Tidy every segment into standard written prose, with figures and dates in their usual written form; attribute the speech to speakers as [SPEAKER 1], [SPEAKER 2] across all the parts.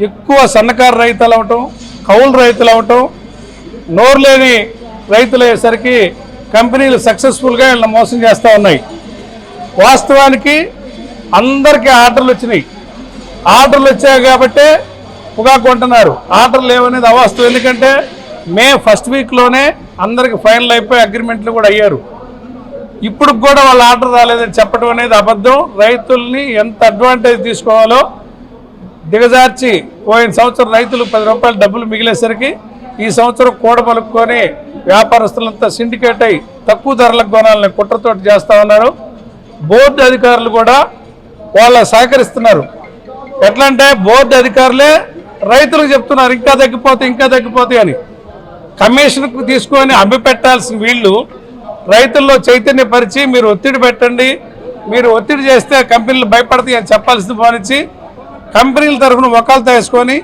[SPEAKER 1] ఎక్కువ సన్నకారు రైతులు అవటం, కౌలు రైతులు అవటం, నోరు లేని రైతులు అయ్యేసరికి కంపెనీలు సక్సెస్ఫుల్గా వీళ్ళని మోసం చేస్తూ ఉన్నాయి. వాస్తవానికి అందరికీ ఆర్డర్లు వచ్చినాయి. ఆర్డర్లు వచ్చాయి కాబట్టే పొగాకు కొంటున్నారు. ఆర్డర్లు లేవనేది అవాస్తవం. ఎందుకంటే మే ఫస్ట్ వీక్లోనే అందరికి ఫైనల్ అయిపోయి అగ్రిమెంట్లు కూడా అయ్యారు. ఇప్పుడు కూడా వాళ్ళ ఆర్డర్ రాలేదని చెప్పడం అనేది అబద్ధం. రైతుల్ని ఎంత అడ్వాంటేజ్ తీసుకోవాలో దిగజార్చి పోయిన సంవత్సరం రైతులు 10 రూపాయలు డబ్బులు మిగిలేసరికి ఈ సంవత్సరం కూడబలుక్కొని వ్యాపారస్తులంతా సిండికేట్ అయి తక్కువ ధరలకు కొనాలని కుట్రతోటి చేస్తూ ఉన్నారు. బోర్డు అధికారులు కూడా వాళ్ళ సహకరిస్తున్నారు. ఎట్లా అంటే బోర్డు అధికారులే రైతులకు చెప్తున్నారు ఇంకా తగ్గిపోతాయి అని. కమిషన్కు తీసుకొని అమ్మి పెట్టాల్సిన వీళ్ళు రైతుల్లో చైతన్యపరిచి మీరు ఒత్తిడి పెట్టండి, మీరు ఒత్తిడి చేస్తే కంపెనీలు భయపడతాయి అని చెప్పాల్సింది పోనిచ్చి కంపెనీల తరఫున వకాలతో వేసుకొని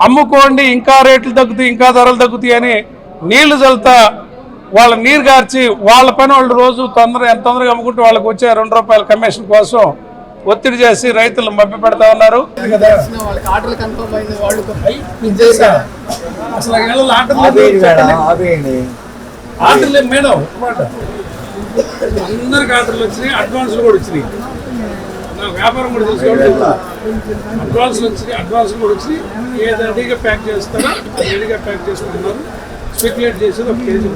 [SPEAKER 1] అమ్ముకోండి, ఇంకా రేట్లు తగ్గుతాయి, ఇంకా ధరలు తగ్గుతాయి అని నీళ్లు చల్లుతా వాళ్ళ నీరు గార్చి వాళ్ళ పని వాళ్ళు రోజు ఎంత తొందరగా అమ్ముకుంటే వాళ్ళకి వచ్చే 2 రూపాయల కమిషన్ కోసం ఒత్తిడి చేసి రైతులు మభ్య పెడతా ఉన్నారు. ఆర్డర్లు మేడం అందరికి ఆర్డర్లు వచ్చినాయి, అడ్వాన్స్లు కూడా వచ్చినాయి. నా వ్యాపారం కూడా తీసుకోవాలి, అడ్వాన్స్లు వచ్చినాయి, అడ్వాన్స్లు కూడా వచ్చినాయి. ఏది రెడీగా ప్యాక్ చేస్తారో అది రెడీగా ప్యాక్ చేసుకుంటున్నారు. స్పెక్యులేట్ చేసేది 1 కేజీ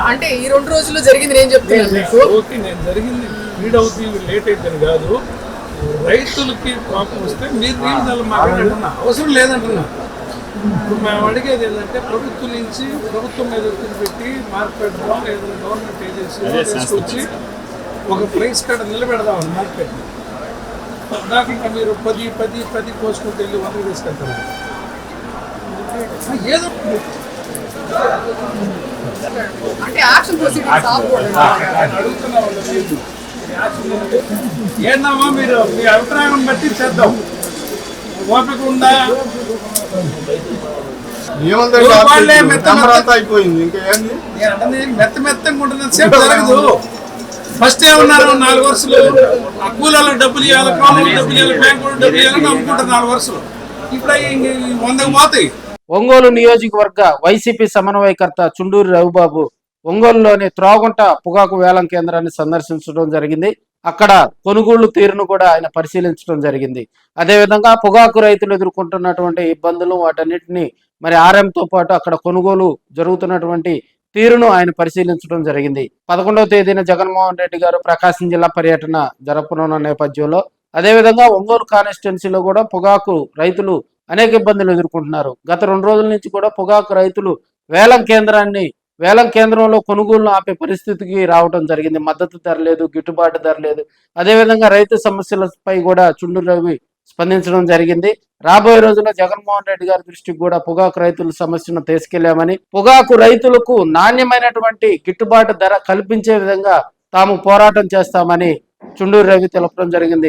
[SPEAKER 2] అంటే ఈ 2 రోజుల్లో జరిగింది నేను చెప్తాను.
[SPEAKER 1] ఓకే, నేను జరిగింది స్పీడ్ అవుతుంది, లేట్ అవుతుంది కాదు. రైతులకి కోపం వస్తే మీరు నీళ్ళు మాట్లాడుతున్నా అవసరం లేదంటున్నా. ఇప్పుడు మేము అడిగేది ఏంటంటే ప్రభుత్వం నుంచి ప్రభుత్వం మీద ఒత్తిడి పెట్టి మార్కెట్లో ఏదైనా గవర్నమెంట్ ఏజెన్సీ తీసుకొచ్చి ఒక ప్రైస్ కాడ నిలబెడదామని మార్కెట్. నాకు ఇంకా మీరు 10 కోసుకుంటూ వెళ్ళి 100 తీసుకెళ్తారు. ఏదో అడుగుతున్నా ఏందమ్మా మీరు మీ అభిప్రాయం బట్టి చేద్దాం. ఓపిక ఉందా? మెత్తగా ఉంటున్నది సేపు జరగదు. ఫస్ట్ ఏమన్నారు 4 వరుసలు ఆ కూలలో డబ్బులు ఇవ్వాలి, కాలంలో డబ్బులు ఇవ్వాలి, బ్యాంకులో డబ్బులు ఇవ్వాలని అమ్ముకుంటారు 4 వరుసలు. ఇప్పుడు 100కు పోతాయి.
[SPEAKER 3] ఒంగోలు నియోజకవర్గ వైసీపీ సమన్వయకర్త చుండూరి రవిబాబు ఒంగోలులోని త్రోగుంట పొగాకు వేలం కేంద్రాన్ని సందర్శించడం జరిగింది. అక్కడ కొనుగోళ్లు తీరును కూడా ఆయన పరిశీలించడం జరిగింది. అదేవిధంగా పొగాకు రైతులు ఎదుర్కొంటున్నటువంటి ఇబ్బందులు వాటన్నిటిని మరి ఆర్ఎంతో పాటు అక్కడ కొనుగోలు జరుగుతున్నటువంటి తీరును ఆయన పరిశీలించడం జరిగింది. 11వ తేదీన జగన్మోహన్ రెడ్డి గారు ప్రకాశం జిల్లా పర్యటన జరపనున్న నేపథ్యంలో అదేవిధంగా ఒంగోలు కాన్స్టిట్యున్సీలో కూడా పొగాకు రైతులు అనేక ఇబ్బందులు ఎదుర్కొంటున్నారు. గత 2 రోజుల నుంచి కూడా పొగాకు రైతులు వేలం కేంద్రంలో కొనుగోలును ఆపే పరిస్థితికి రావడం జరిగింది. మద్దతు ధర లేదు, గిట్టుబాటు ధర లేదు. అదేవిధంగా రైతు సమస్యలపై కూడా చుండూరు రవి స్పందించడం జరిగింది. రాబోయే రోజుల్లో జగన్మోహన్ రెడ్డి గారి దృష్టికి కూడా పొగాకు రైతుల సమస్యను తీసుకెళ్లామని, పొగాకు రైతులకు నాణ్యమైనటువంటి గిట్టుబాటు ధర కల్పించే విధంగా తాము పోరాటం చేస్తామని చుండూరు రవి తెలపడం జరిగింది.